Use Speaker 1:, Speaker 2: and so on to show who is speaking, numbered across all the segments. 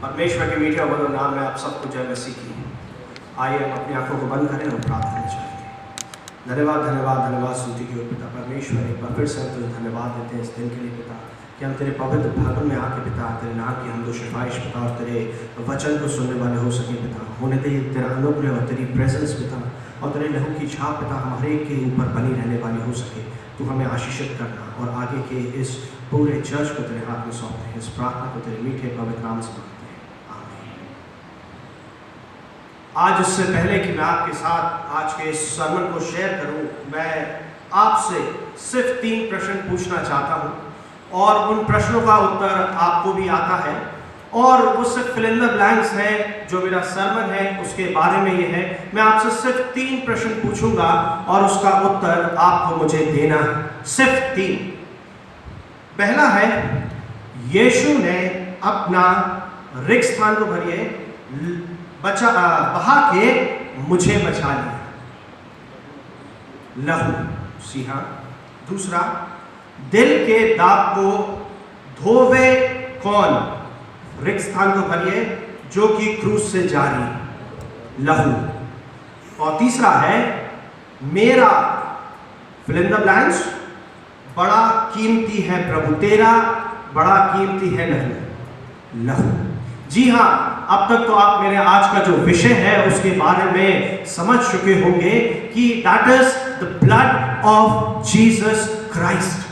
Speaker 1: परमेश्वर के मीठे और नाम में आप सबको जय मसीह की। आइए हम अपनी आंखों को बंद करें और प्रार्थना चाहेंगे। धन्यवाद धन्यवाद धन्यवाद स्तुति की ओर पिता परमेश्वर, एक बार फिर से हम तुझे धन्यवाद देते हैं इस दिन के लिए पिता, कि हम तेरे पवित्र भवन में आके पिता तेरे नाम की हम दो सिफारिश पिता और तेरे वचन को सुनने वाले हो सके पिता। होने दे तेरा अनुग्रह और तेरी प्रेजेंस पिता और तेरे लहू की छाप पिता हमारे के ऊपर बनी रहने वाली हो सके। तू हमें आशीषित करना और आगे के इस पूरे चर्च को तेरे हाथ में सौंपते हैं। इस प्रार्थना को तेरे मीठे पवित्र नाम से मांगते हैं, आमीन। आज इससे पहले कि मैं आपके साथ आज के इस सर्मन को शेयर करूं, मैं आपसे सिर्फ 3 प्रश्न पूछना चाहता हूं और उन प्रश्नों का उत्तर आपको भी आता है और वो सिर्फ फिल इन द ब्लैंक्स है। जो मेरा सर्मन है उसके बारे में ये है, मैं आपसे सिर्फ 3 प्रश्न पूछूंगा और उसका उत्तर आपको मुझे देना है, सिर्फ 3। पहला है, यीशु ने अपना रिक्त स्थान को भरिए बहा के मुझे बचा लिया, लहू, जी हाँ। दूसरा, दिल के दाग को धोवे कौन, रिक्त स्थान को भरिए जो कि क्रूस से जारी, लहू। और तीसरा है, मेरा फिल इन द ब्लैंक्स बड़ा कीमती है प्रभु, तेरा बड़ा कीमती है लहू, लहू। जी हाँ, अब तक तो आप मेरे आज का जो विषय है उसके बारे में समझ चुके होंगे कि that is the blood of Jesus Christ.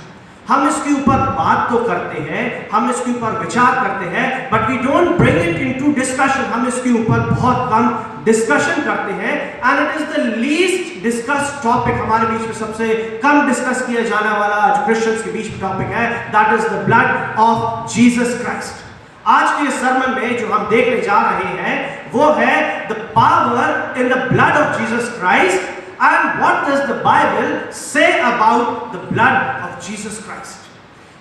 Speaker 1: हम इसके ऊपर बात तो करते हैं, हम इसके ऊपर विचार करते हैं, but we don't bring it into discussion. हम इसके ऊपर बहुत कम डिस्कशन करते हैं and it is the least discussed topic. हमारे बीच में सबसे कम डिस्कस किया जाने वाला जो क्रिश्चियंस के बीच में टॉपिक है, that is the blood of Jesus Christ. आज के सर्मन में जो हम देखने जा रहे हैं वो है the power in the blood of Jesus Christ and what does the Bible say about the blood of Jesus Christ।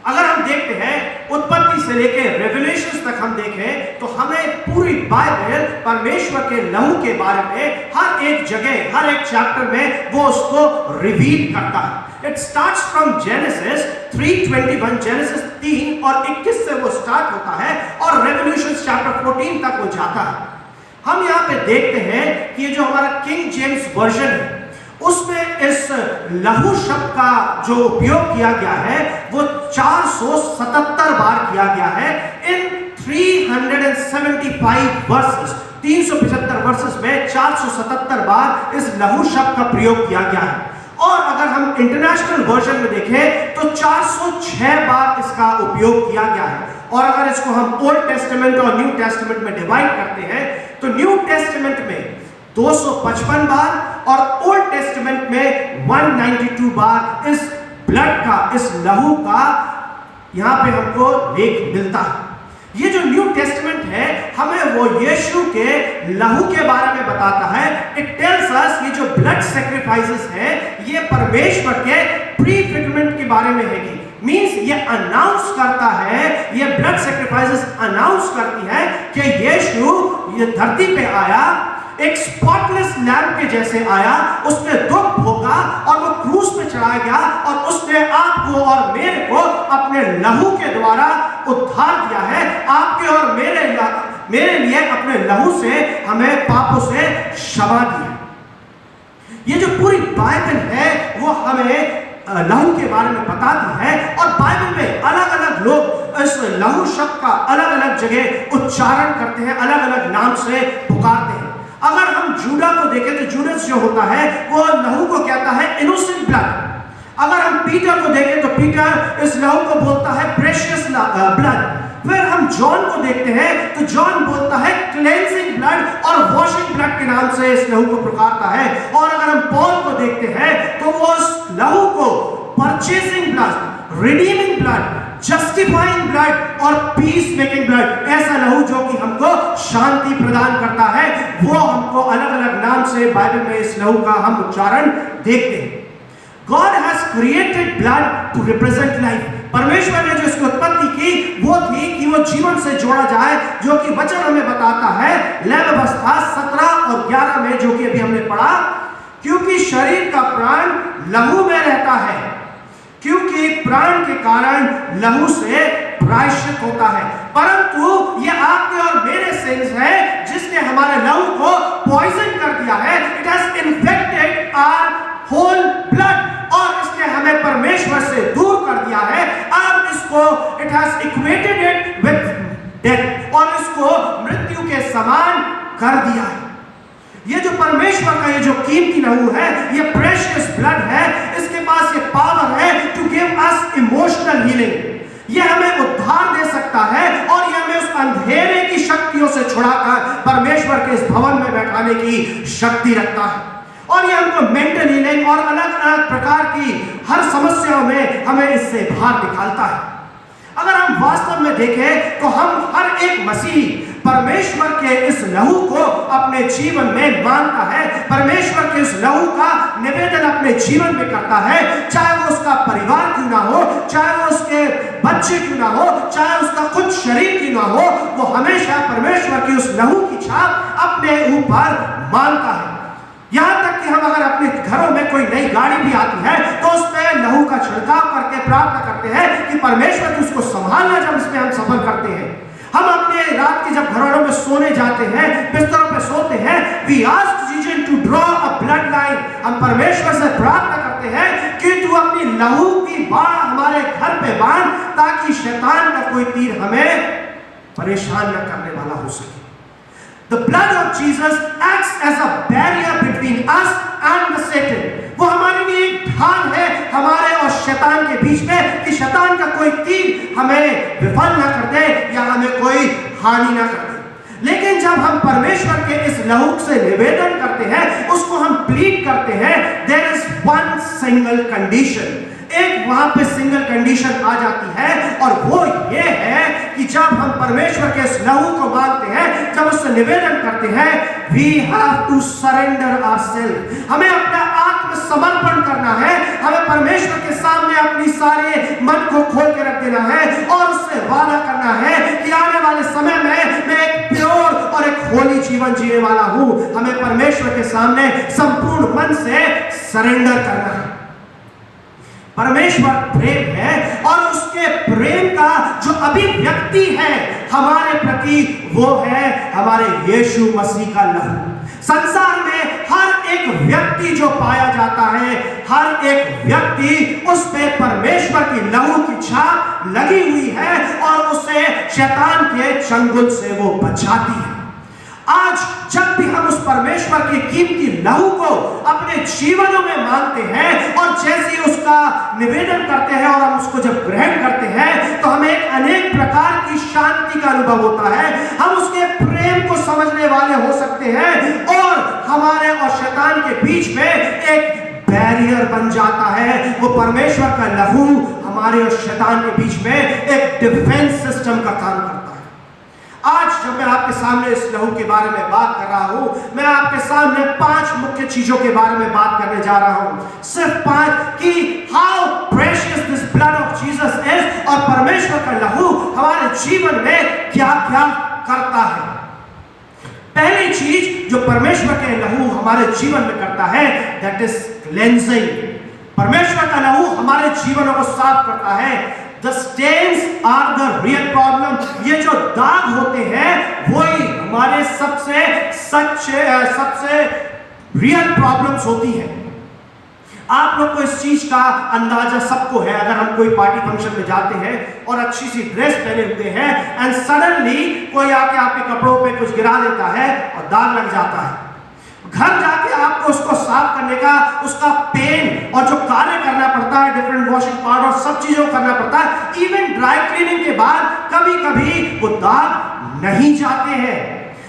Speaker 1: अगर हम देखते हैं उत्पत्ति से लेकर रेवलेशंस तक हम देखें तो हमें पूरी बाइबल परमेश्वर के लहू के बारे में हर एक जगह हर एक चैप्टर में वो उसको रिवील करता है। It starts from genesis 3:21, genesis 3 और 21 से वो स्टार्ट होता है और रेवल्यूशंस चैप्टर 14 तक वो जाता है। हम यहाँ पे देखते हैं कि ये जो हमारा किंग जेम्स वर्जन है उसमें इस लहू शब्द का जो उपयोग किया गया है वो 477 बार किया गया है इन 375 वर्सेस। 375 वर्सेस में 477 बार इस लहू शब्द का प्रयोग किया गया है। और अगर हम इंटरनेशनल वर्जन में देखें तो 406 बार इसका उपयोग किया गया है। और अगर इसको हम ओल्ड टेस्टामेंट और न्यू टेस्टामेंट में डिवाइड करते हैं तो न्यू टेस्टामेंट में 255 बार और ओल्ड टेस्टामेंट में 192 बार इस ब्लड का, इस लहू का यहां पे हमको लेख मिलता है। ये जो न्यू टेस्टामेंट है हमें वो यीशु के लहू के बारे में बताता है। इट टेल्स अस ये जो ब्लड सैक्रिफाइसेस है ये परमेश्वर के प्रीफिगमेंट के बारे में है कि मींस ये अनाउंस करता है, ये ब्लड सैक्रिफाइसेस अनाउंस करती है कि यीशु ये धरती पे आया, एक स्पॉटलेस लैम्ब के जैसे आया, उसने दुख भोगा और वो क्रूस पे चढ़ाया गया और उसने आपको और मेरे को अपने लहू के द्वारा उद्धार दिया है। आपके और मेरे लिए अपने लहू से हमें पापों से क्षमा दी है। ये जो पूरी बाइबल है वो हमें लहू के बारे में बताती है और बाइबल में अलग अलग लोग इस लहू शब्द का अलग अलग जगह उच्चारण करते हैं, अलग अलग नाम से पुकारते हैं। अगर हम जूडा को देखें तो जूडस जो होता है वो लहू को कहता है इनोसेंट ब्लड। अगर हम पीटर को देखें तो पीटर इस लहू को बोलता है प्रेशियस ब्लड। फिर हम जॉन को देखते हैं तो जॉन बोलता है क्लेंजिंग ब्लड और वॉशिंग ब्लड के नाम से इस लहू को पुकारता है। और अगर हम पॉल को देखते हैं तो वो उस लहू को purchasing blood, redeeming blood, justifying blood और पीस मेकिंग ब्लड, ऐसा लहू जो कि हमको शांति प्रदान करता है, वो हमको अलग अलग नाम से बाइबल में इस लहू का हम उच्चारण देखते हैं। God has created blood to represent life। परमेश्वर ने जो इसकी उत्पत्ति की वो थी कि वो जीवन से जोड़ा जाए, जो कि वचन हमें बताता है लेवी अवस्था 17 और 11 में, जो कि अभी हमने पढ़ा, क्योंकि शरीर का प्राण लहू में रहता है, क्योंकि क्योंकि प्राण के कारण लहू से प्रायश्चित होता है, परंतु ये आपके और मेरे सिंस है जिसने हमारे लहू को पॉइजन कर दिया है। It has infected our whole blood, और इसने हमें परमेश्वर से दूर कर दिया है। अब इसको it has equated it with death, और इसको मृत्यु के समान कर दिया है। ये जो परमेश्वर का ये जो कीमती लहू है, ये प्रेशियस ब्लड है, इसके पास ये पावर है to give us emotional healing. ये हमें उद्धार दे सकता है और ये हमें उस अंधेरे की शक्तियों से छुड़ाकर परमेश्वर के इस भवन में बैठाने की शक्ति रखता है, और ये हमको मेंटल हीलिंग और अलग अलग प्रकार की हर समस्याओं में हमें इससे बाहर निकालता है। अगर हम वास्तव में देखें तो हम हर एक मसीही परमेश्वर के इस लहू को अपने जीवन में मानता है, परमेश्वर के इस लहू का निवेदन अपने जीवन में करता है, चाहे वो उसका परिवार क्यों ना हो, चाहे वो उसके बच्चे क्यों ना हो, चाहे उसका खुद शरीर क्यों ना हो, वो हमेशा परमेश्वर की उस लहू की छाप अपने ऊपर मानता है। यहां तक कि हम अगर अपने घरों में कोई नई गाड़ी भी आती है तो उस पर लहू का छिड़काव करके प्रार्थना करते हैं कि परमेश्वर की उसको संभालना। जब इसमें हम सफर करते हैं, हम अपने रात के जब घरों में सोने जाते हैं, बिस्तरों पे सोते हैं, we ask Jesus to draw a blood line. हम परमेश्वर से प्रार्थना करते हैं कि तू अपनी लहू की बाढ़ हमारे घर पे बांध, ताकि शैतान का कोई तीर हमें परेशान न करने वाला हो सके। The blood of Jesus acts as a barrier between us and the Satan. वो हमारे लिए एक ढाल है हमारे और शैतान के बीच में, कि शैतान का कोई तीर हमें विफल ना कर दे या हमें कोई हानि ना कर दे। लेकिन जब हम परमेश्वर के इस लहू से निवेदन करते हैं, उसको हम प्लीड करते हैं, there is one single condition। एक वहां पे सिंगल कंडीशन आ जाती है, और वो ये है कि जब हम परमेश्वर के इस लहू को मांगते हैं, जब उससे निवेदन करते हैं, we have to surrender ourselves। हमें अपना आत्मसमर्पण करना है, हमें परमेश्वर के सामने अपनी सारे मन को खोल के रख देना है, और उससे वादा करना है कि आने वाले समय में मैं एक प्योर और एक होली जीवन जीने वाला हूं। हमें परमेश्वर के सामने संपूर्ण मन से सरेंडर करना है। परमेश्वर प्रेम है, और उसके प्रेम का जो अभिव्यक्ति है हमारे प्रति, वो है हमारे यीशु मसीह का लहू। संसार में हर एक व्यक्ति जो पाया जाता है, हर एक व्यक्ति उस पे परमेश्वर की लहू की छाप लगी हुई है, और उसे शैतान के चंगुल से वो बचाती है। आज जब भी हम उस परमेश्वर के कीमती लहू को अपने जीवनों में मानते हैं, और जैसे उसका निवेदन करते हैं और हम उसको जब ग्रहण करते हैं, तो हमें एक अनेक प्रकार की शांति का अनुभव होता है। हम उसके प्रेम को समझने वाले हो सकते हैं, और हमारे और शैतान के बीच में एक बैरियर बन जाता है। वो परमेश्वर का लहू हमारे और शैतान के बीच में एक डिफेंस सिस्टम का काम करता है। आज जब मैं आपके सामने इस लहू के बारे में बात कर रहा हूं, मैं आपके सामने 5 मुख्य चीजों के बारे में बात करने जा रहा हूं, सिर्फ 5, कि how precious this blood of Jesus is, और परमेश्वर का लहू हमारे जीवन में क्या क्या करता है। पहली चीज जो परमेश्वर के लहू हमारे जीवन में करता है, दैट इज क्लेंजिंग। परमेश्वर का लहू हमारे जीवनों को साफ करता है। The stains are the real problem। ये जो दाग होते हैं वही हमारे सबसे रियल प्रॉब्लम्स होती है। आप लोग को इस चीज का अंदाजा सबको है, अगर हम कोई पार्टी फंक्शन में जाते हैं और अच्छी सी ड्रेस पहने हुए हैं, एंड सडनली कोई आके आपके कपड़ों पे कुछ गिरा देता है और दाग लग जाता है। घर जाके आपको उसको साफ करने का, उसका पेन और जो कार्य करना पड़ता है, डिफरेंट वॉशिंग पाउडर और सब चीजों को करना पड़ता है। इवन ड्राई क्लीनिंग के बाद कभी कभी वो दाग नहीं जाते हैं।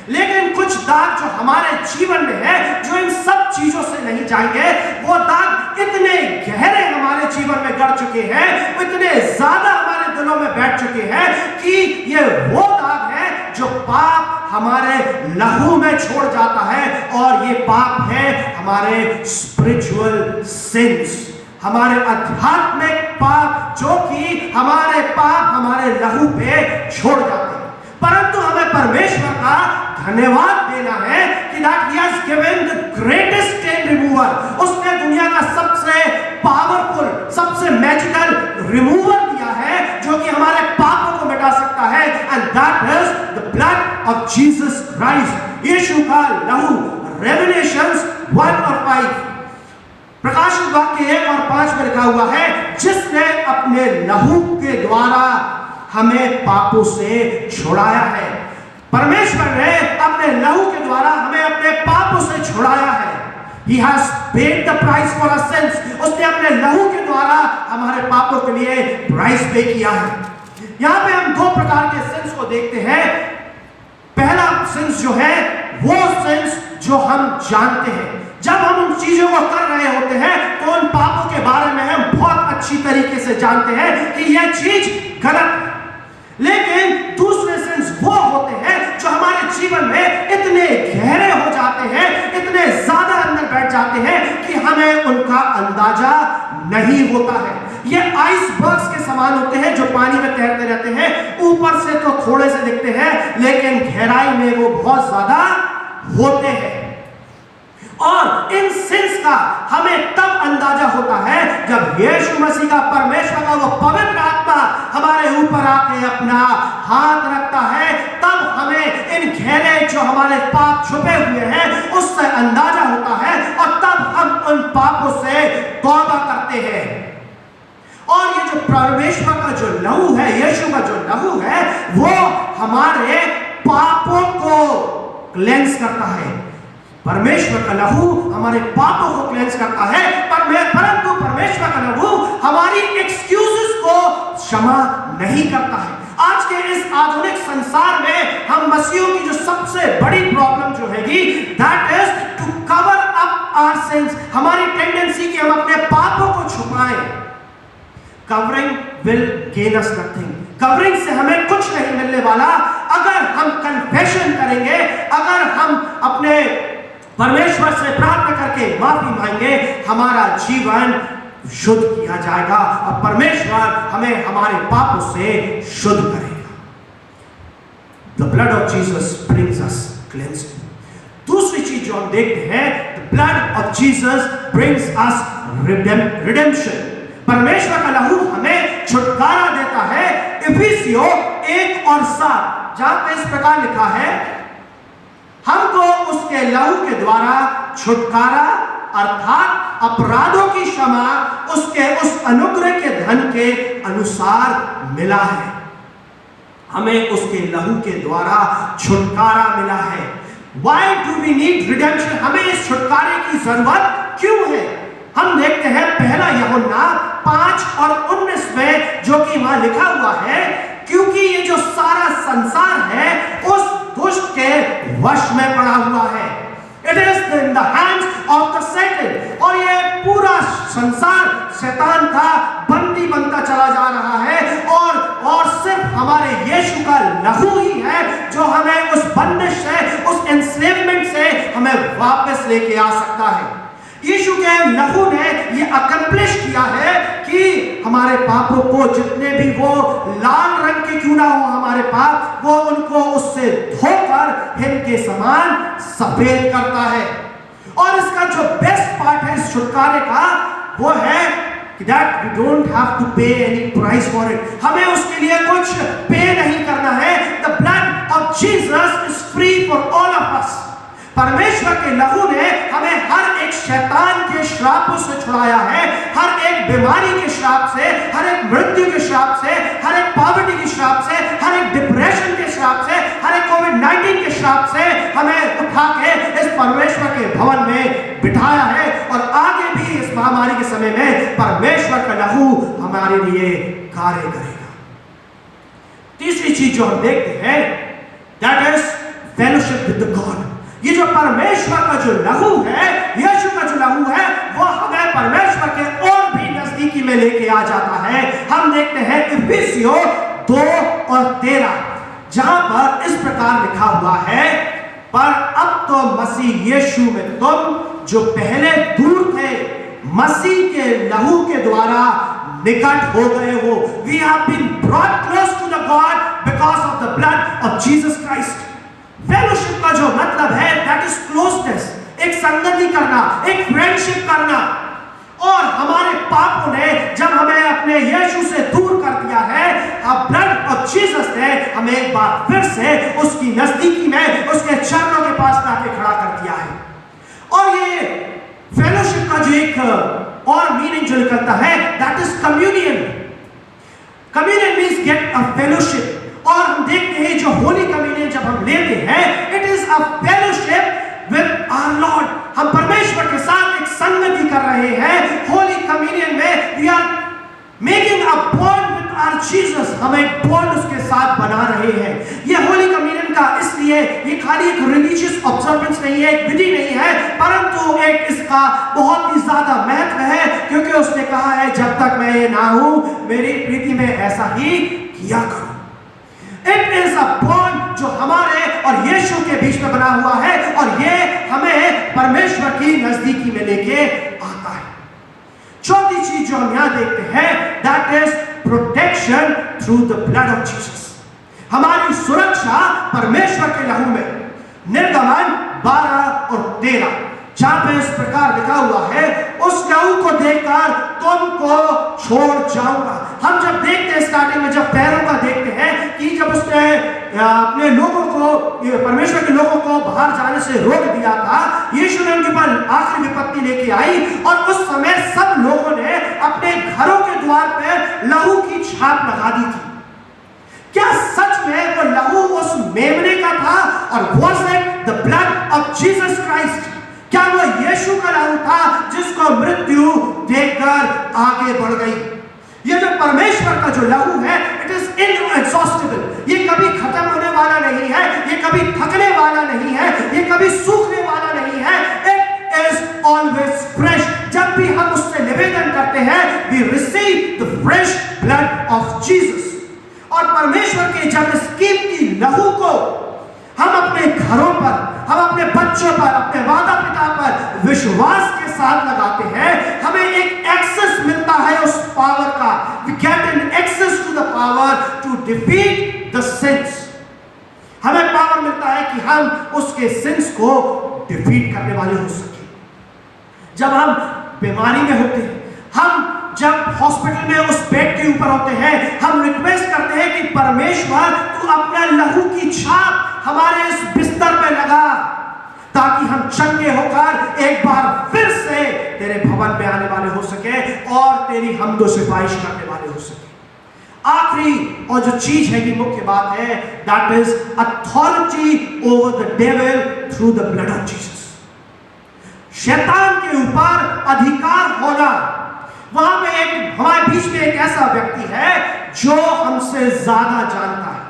Speaker 1: लेकिन कुछ दाग जो हमारे जीवन में है, जो इन सब चीजों से नहीं जाएंगे, वो दाग इतने गहरे हमारे जीवन में गड़ चुके हैं, इतने ज्यादा हमारे दिलों में बैठ चुके हैं, कि ये वो दाग है जो पाप हमारे लहू में छोड़ जाता है। और ये पाप है हमारे स्पिरिचुअल सिंस, हमारे आध्यात्मिक पाप, जो कि हमारे पाप हमारे लहू पे छोड़ जाते हैं। परंतु हमें परमेश्वर का धन्यवाद देना है कि that he has given the greatest stain remover। उसने दुनिया का सबसे पावरफुल, सबसे मैजिकल जीसस क्राइस्ट, यीशु का लहू। रेवलेशंस 1 और 5, प्रकाशित वाक्य 1 और 5 में लिखा हुआ है, जिसने अपने लहू के द्वारा हमें पापों से छुड़ाया है। परमेश्वर ने अपने लहू के द्वारा हमें अपने पापों से छुड़ाया है। He has paid the price for our sins. उसने अपने लहू के द्वारा हमारे पापों के लिए प्राइस पे किया है। यहाँ पे हम दो प्रकार के सिंस को देखते हैं। पहला सिंस जो है वो सिंस जो हम जानते हैं। जब हम उन चीजों को कर रहे होते हैं तो उन पापों के बारे में हम बहुत अच्छी तरीके से जानते हैं कि यह चीज गलत है। लेकिन दूसरे सिंस वो होते हैं जो हमारे जीवन में इतने गहरे हो जाते हैं, इतने ज्यादा अंदर बैठ जाते हैं कि हमें उनका अंदाजा नहीं होता है। ये आइसबर्ग्स के समान होते हैं जो पानी में तैरते रहते हैं। ऊपर से तो थोड़े से दिखते हैं लेकिन गहराई में वो बहुत ज्यादा होते हैं। और इन सिंस का हमें तब अंदाजा होता है जब यीशु मसीह का, परमेश्वर का वो पवित्र आत्मा हमारे ऊपर आके अपना हाथ रखता है। तब हमें इन गहरे जो हमारे पाप छुपे हुए हैं उससे अंदाजा होता है और तब हम उन पापों से तौबा करते हैं। और ये जो परमेश्वर का जो लहू है, यीशु का जो लहू है, वो हमारे पापों को क्लेंस करता है। परमेश्वर का लहू हमारे पापों को क्लेंस करता है, परंतु परमेश्वर का लहू हमारी एक्सक्यूजेस को क्षमा नहीं करता है। आज के इस आधुनिक संसार में हम मसीहियों की जो सबसे बड़ी प्रॉब्लम जो हैगी, that is to cover up our sins. हमारी टेंडेंसी कि हम अपने पापों को छुपाएं। Covering will gain us nothing. Covering से हमें कुछ नहीं मिलने वाला। अगर हम कन्फेशन करेंगे, अगर हम अपने परमेश्वर से प्रार्थना करके माफी मांगे, हमारा जीवन शुद्ध किया जाएगा और परमेश्वर हमें हमारे पापों से शुद्ध करेगा। The blood of Jesus brings us cleansing. दूसरी चीज जो हम देखते हैं, the blood of Jesus brings us redemption. परमेश्वर का लहू हमें छुटकारा देता है। इफिसियों 1 और 7 जहां पे इस प्रकार लिखा है, हमको उसके लहू के द्वारा छुटकारा अर्थात अपराधों की क्षमा उसके उस अनुग्रह के धन के अनुसार मिला है। हमें उसके लहू के द्वारा छुटकारा मिला है। Why do we need redemption? हमें इस छुटकारे की जरूरत क्यों है? हम देखते हैं पहला यूहन्ना 5 और 19 में, जो कि वहां लिखा हुआ है, क्योंकि ये जो सारा संसार है उस दुष्ट के वश में पड़ा हुआ है। It is in the hands of the Satan. और ये पूरा संसार शैतान का बंदी बनता चला जा रहा है और सिर्फ हमारे यीशु का लहू ही है जो हमें उस बंदिश से, उस एंस्लेवमेंट से हमें वापस लेके आ सकता है। यीशु के लहू ने ये अकम्प्लिश किया है कि हमारे पापों को, जितने भी वो लाल रंग के क्यों ना हो हमारे पाप, वो उनको उससे धोकर हिम के समान सफेद करता है। और इसका जो बेस्ट पार्ट है इस छुटकारे का, वो है that we don't have to pay any price for it. हमें उसके लिए कुछ पे नहीं करना है। The blood of Jesus is free for all of us. परमेश्वर के लहू ने हमें हर एक शैतान के श्रापों से छुड़ाया है, हर एक बीमारी के श्राप से, हर एक मृत्यु के श्राप से, हर एक पॉवर्टी के श्राप से, हर एक डिप्रेशन के श्राप से, हर एक कोविड-19 के श्राप से हमें उठा के इस परमेश्वर के भवन में बिठाया है। और आगे भी इस महामारी के समय में परमेश्वर का लहू हमारे लिए कार्य करेगा। तीसरी चीज जो हम देखते हैं, that is fellowship with God. ये जो परमेश्वर का जो लहू है, यीशु का जो लहू है, वो हमें परमेश्वर के और भी नजदीकी में लेके आ जाता है। हम देखते हैं इफिसियों 2 और 13 जहां पर इस प्रकार लिखा हुआ है, पर अब तो मसीह यीशु में तुम जो पहले दूर थे, मसीह के लहू के द्वारा निकट हो गए हो। We have been brought close to the God because of the blood of Jesus Christ. Fellowship का जो मतलब है, दैट इज क्लोजनेस, एक संगति करना, एक फ्रेंडशिप करना। और हमारे पापों ने जब हमें अपने यीशु से दूर कर दिया है, ब्लड ऑफ जीसस जबरदस्त है, हमें एक बार फिर से उसकी नजदीकी में उसके चरणों के पास लाके खड़ा कर दिया है। और ये फेलोशिप का जो एक और मीनिंग जो निकलता है, that is communion. Communion means get a fellowship. और हम देखते हैं जो होली कम्युनियन जब हम लेते हैं, it is a fellowship with our Lord. हम परमेश्वर के साथ एक संगति कर रहे हैं। होली कम्युनियन में we are making a bond with our Jesus. हम एक बॉन्ड उसके साथ बना रहे हैं। ये होली कम्युनियन का इसलिए ये खाली एक रिलीजियस ऑब्जर्वेंस नहीं है, एक विधि नहीं है, परंतु एक इसका बहुत ही ज्यादा महत्व है, क्योंकि उसने कहा है जब तक मैं ये ना हूं मेरी प्रीति में ऐसा ही किया करो। इट इज अ बॉन्ड जो हमारे और यीशु के बीच में बना हुआ है, और ये हमें परमेश्वर की नजदीकी में लेके आता है। चौथी चीज जो हम यहां देखते हैं, that is protection through the blood of Jesus. हमारी सुरक्षा परमेश्वर के लहू में। निर्गमन 12 और 13 जहां पे इस प्रकार लिखा हुआ है, उस लहू को देखकर तुमको छोड़ जाऊंगा। हम जब देखते हैं स्टार्टिंग में, जब पैरों का देखते हैं कि जब उसने अपने लोगों को, परमेश्वर के लोगों को बाहर जाने से रोक दिया था, यीशु ने उनके ऊपर आखिरी विपत्ति लेके आई, और उस समय सब लोगों ने अपने घरों के द्वार पे लहू की छाप लगा दी थी। क्या सच में वो लहू उस मेमने का था? और was it the blood of Jesus Christ? क्या वो यीशु का लहू था जिसको मृत्यु देखकर आगे बढ़ गई? ये जो परमेश्वर का जो लहू है, इट इज इनएग्जॉस्टिबल। ये कभी खत्म होने वाला नहीं है, ये कभी थकने वाला नहीं है, ये कभी सूखने वाला नहीं है। It is always fresh. जब भी हम उससे निवेदन करते हैं, we receive the fresh blood of Jesus. और परमेश्वर के जब इस कीमती लहू को हम अपने घरों पर, हम अपने बच्चों पर, अपने माता पिता पर विश्वास के साथ लगाते हैं, हमें एक एक्सेस मिलता है उस पावर का। We get an access to the power to defeat the sins। हमें पावर मिलता है कि हम उसके सिंस को डिफीट करने वाले हो सके। जब हम बीमारी में होते हैं, हम जब हॉस्पिटल में उस बेड के ऊपर होते हैं, हम रिक्वेस्ट करते हैं कि परमेश्वर तू अपना लहू की छाप हमारे इस बिस्तर पे लगा, ताकि हम चंगे होकर एक बार फिर से तेरे भवन में आने वाले हो सके और तेरी हमदो सिफारिश करने वाले हो सके। आखिरी और जो चीज है कि मुख्य बात है, that is authority over the devil through the blood of Jesus. शैतान के ऊपर अधिकार होना। वहां पे एक हमारे बीच में एक ऐसा व्यक्ति है जो हमसे ज्यादा जानता है,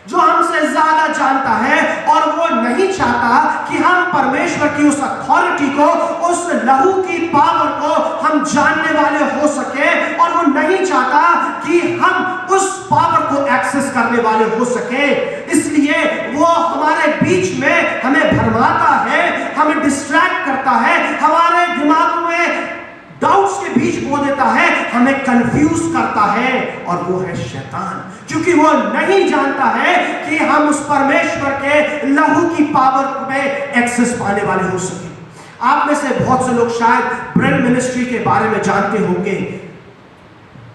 Speaker 1: जो हमसे ज्यादा जानता है, और वो नहीं चाहता कि हम परमेश्वर की उस अथॉरिटी को, उस लहू की पावर को हम जानने वाले हो सके, और वो नहीं चाहता कि हम उस पावर को एक्सेस करने वाले हो सके। इसलिए वो हमारे बीच में हमें भरमाता है, हमें डिस्ट्रैक्ट करता है, हमारे दिमाग में डाउट्स के बीच बो देता है, हमें कंफ्यूज करता है, और वो है शैतान। क्योंकि वो नहीं जानता है कि हम उस परमेश्वर के लहू की पावर में एक्सेस पाने वाले हो सके। आप में से बहुत से लोग शायद ब्रेम मिनिस्ट्री के बारे में जानते होंगे,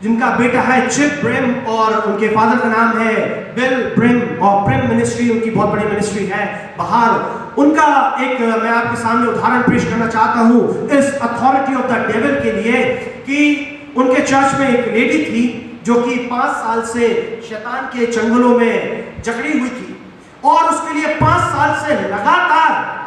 Speaker 1: जिनका बेटा है चिप ब्रेम और उनके फादर का नाम है बिल ब्रेम, और ब्रेम मिनिस्ट्री उनकी बहुत बड़ी मिनिस्ट्री है बाहर। उनका एक मैं आपके सामने उदाहरण पेश करना चाहता हूं इस अथॉरिटी ऑफ द डेविल के लिए, कि उनके चर्च में एक लेडी थी जो कि 5 साल से शैतान के चंगुलों में जकड़ी हुई थी, और उसके लिए 5 साल से लगातार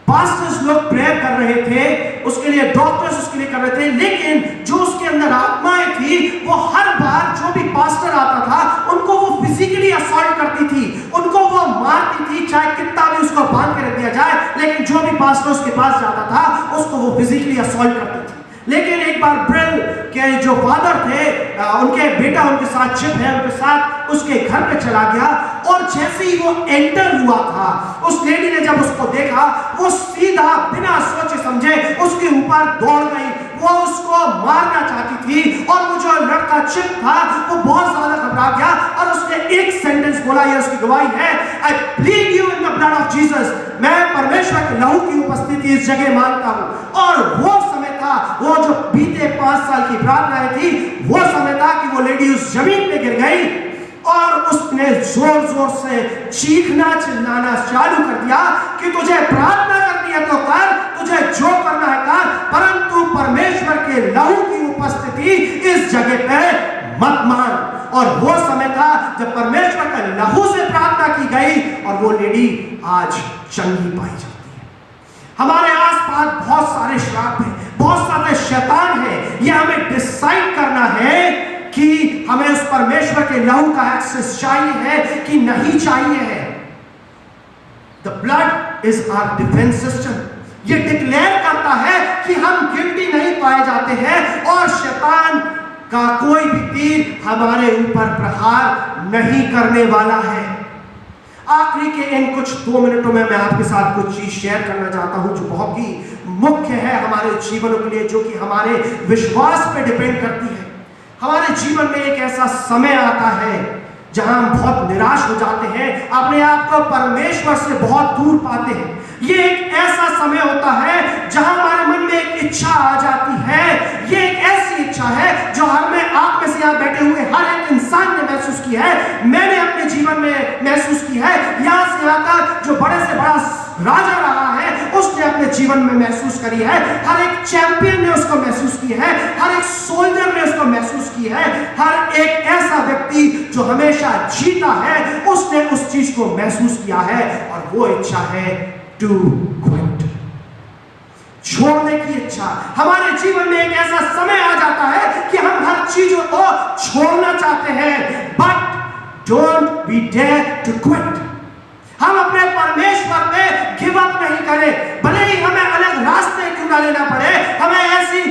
Speaker 1: पास्टर्स लोग प्रेयर कर रहे थे, उसके लिए डॉक्टर्स उसके लिए कर रहे थे, लेकिन जो उसके अंदर आत्माएं थी, वो हर बार जो भी पास्टर आता था उनको वो फिजिकली असॉल्ट करती थी, उनको वो मारती थी, चाहे कितना भी उसको बांध के रख दिया जाए, लेकिन जो भी पास्टर उसके पास जाता था उसको वो फिजिकली असॉल्ट करती थी। लेकिन एक बार ब्रिल के जो फादर थे, उनके बेटा उनके साथ चिप है, उनके साथ उसके घर पे चला गया, और जैसे ही वो एंटर हुआ था, उस लेडी ने जब उसको देखा, वो सीधा बिना सोचे समझे उसके ऊपर दौड़ गई, वो उसको मारना चाहती थी, और वो जो लड़का चिप था वो बहुत ज्यादा घबरा गया, और उसने एक सेंटेंस बोला, ये उसकी गवाही है, I plead you in the blood of Jesus. मैं परमेश्वर के लहू की उपस्थिति इस जगह मांगता हूं। और वो समय था, वो जो बीते 5 साल की प्रार्थनाएं थी, वो समय था कि वो लेडी उस जमीन पे गिर गई, और उसने जोर जोर से चीखना चिल्लाना चालू कर दिया कि तुझे प्रार्थना करनी है तो कर, तुझे जो करना है कर, परंतु परमेश्वर के लहू की उपस्थिति इस जगह पे मत मान। और वो समय था जब परमेश्वर का लहू से प्रार्थना की गई और वो लेडी आज चंगी पाई जाती है। हमारे आसपास बहुत सारे श्राप हैं, बहुत सारे शैतान हैं। ये हमें डिसाइड करना है कि हमें उस परमेश्वर के लहू का एक्सेस चाहिए है कि नहीं चाहिए है। The blood is our defence system. ये डिक्लेयर करता है कि हम गिल्टी नहीं पाए जाते हैं और शैतान का कोई भी तीर हमारे ऊपर प्रहार नहीं करने वाला है। आखिरी के इन कुछ 2 मिनटों में मैं आपके साथ कुछ चीज शेयर करना चाहता हूं जो बहुत ही मुख्य है हमारे जीवनों के लिए, जो कि हमारे विश्वास पे डिपेंड करती है। हमारे जीवन में एक ऐसा समय आता है जहां हम बहुत निराश हो जाते हैं, अपने आप को परमेश्वर से बहुत दूर पाते हैं। ये एक ऐसा समय होता है जहां हमारे मन में एक इच्छा आ जाती है। ये एक ऐसी इच्छा है जो आप में से यहाँ बैठे हुए हर एक इंसान ने महसूस की है, मैंने अपने जीवन में महसूस की है। यहाँ से यहाँ तक जो बड़े से बड़ा राजा रहा है उसने अपने जीवन में महसूस करी है, हर एक चैंपियन ने उसको महसूस की है, हर एक सोल्जर ने उसको महसूस की है, हर एक ऐसा व्यक्ति जो हमेशा जीता है उसने उस चीज को महसूस किया है। और वो इच्छा है टू क्विट, छोड़ने की इच्छा। हमारे जीवन में एक ऐसा समय आ जाता है कि हम हर चीजों को छोड़ना चाहते हैं, but don't be dare to quit. हम अपने परमेश्वर पे गिव अप नहीं करें, भले ही हमें अलग रास्ते क्यों ना लेना पड़े, हमें ऐसी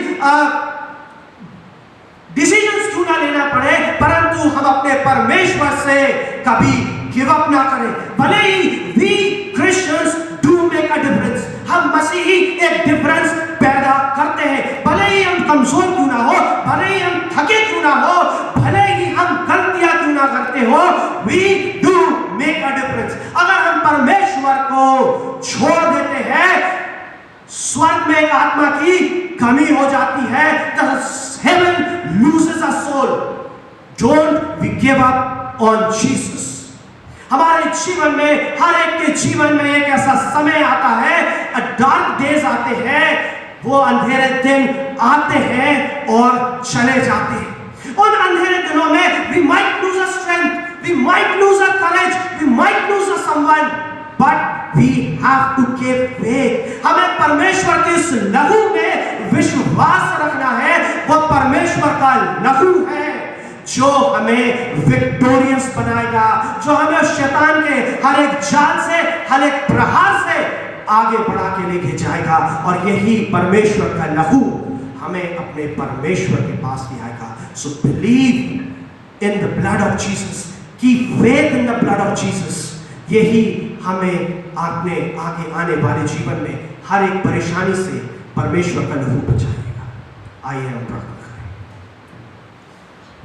Speaker 1: डिसीजंस क्यों ना लेना पड़े, परंतु हम अपने परमेश्वर से कभी गिव अप ना करें। भले ही we Christians do make a difference, हम मसीही एक डिफरेंस पैदा करते हैं। भले ही हम कमजोर क्यों ना हो, भले ही हम थके क्यों ना हो, भले ही हम गलतियां क्यों ना करते हो, we do make a difference. अगर हम परमेश्वर को छोड़ देते हैं, स्वर्ग में एक आत्मा की कमी हो जाती है। The heaven loses a soul. Don't we give up on Jesus. हमारे जीवन में, हर एक के जीवन में एक ऐसा समय आता है, डार्क डेज आते हैं, वो अंधेरे दिन आते हैं और चले जाते हैं। उन अंधेरे दिनों में we might lose our strength, we might lose our courage, we might lose our someone, but we have to keep faith. हमें परमेश्वर के इस लहू में विश्वास रखना है। वो परमेश्वर का लहू है जो हमें विक्टोरियस बनाएगा, जो हमें शैतान के हर एक जाल से, हर एक प्रहार से आगे बढ़ा के लेके जाएगा। और यही परमेश्वर का लहू हमें अपने परमेश्वर के पास ले आएगा। So believe in the blood of Jesus, keep faith in the blood of Jesus. यही हमें अपने आगे आने वाले जीवन में हर एक परेशानी से परमेश्वर का लहू बचाएगा। आइए हम प्रार्थना करें।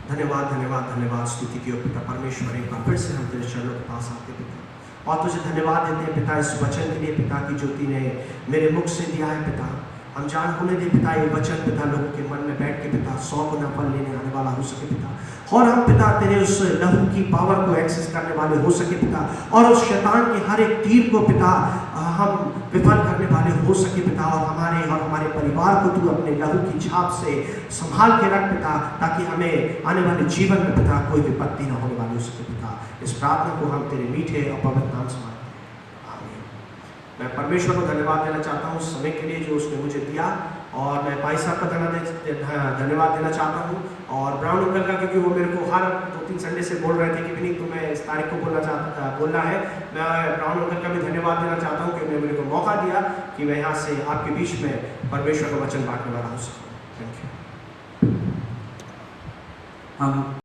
Speaker 1: धन्यवाद धन्यवाद धन्यवाद, स्तुति की पिता परमेश्वर, एक बार फिर से हम तेरे चरणों के पास आते पिता और तुझे धन्यवाद देते हैं पिता इस वचन के लिए पिता की ज्योति ने मेरे मुख से दिया है पिता। हम जान होने दे पिता ये वचन पिता लोगों के मन में बैठ के पिता 100 गुना फल लेने आने वाला हो सके पिता, और हम पिता तेरे उस लहू की पावर को एक्सेस करने वाले हो सके पिता, और उस शैतान के हर एक तीर को पिता हम विफल करने वाले हो सके पिता, और हमारे परिवार को तू अपने लहू की छाप से संभाल के रख पिता, ताकि हमें आने वाले जीवन में पिता कोई विपत्ति न होने वाली हो सके पिता। इस प्रार्थना को हम तेरे मीठे और पवित्र नाम से मांगते हैं, आमीन। मैं परमेश्वर को धन्यवाद देना चाहता हूँ उस समय के लिए जो उसने मुझे दिया, और मैं भाई साहब का धन्यवाद देना चाहता हूँ, और ब्राउन अंकल का, क्योंकि वो मेरे को हर 2-3 संडे से बोल रहे थे कि नहीं तुम्हें इस तारीख को बोलना है। मैं ब्राउन अंकल का भी धन्यवाद देना चाहता हूँ कि उन्होंने मेरे को मौका दिया कि मैं यहाँ से आपके बीच में परमेश्वर का वचन बांटने वाला हो सकूँ। Thank you.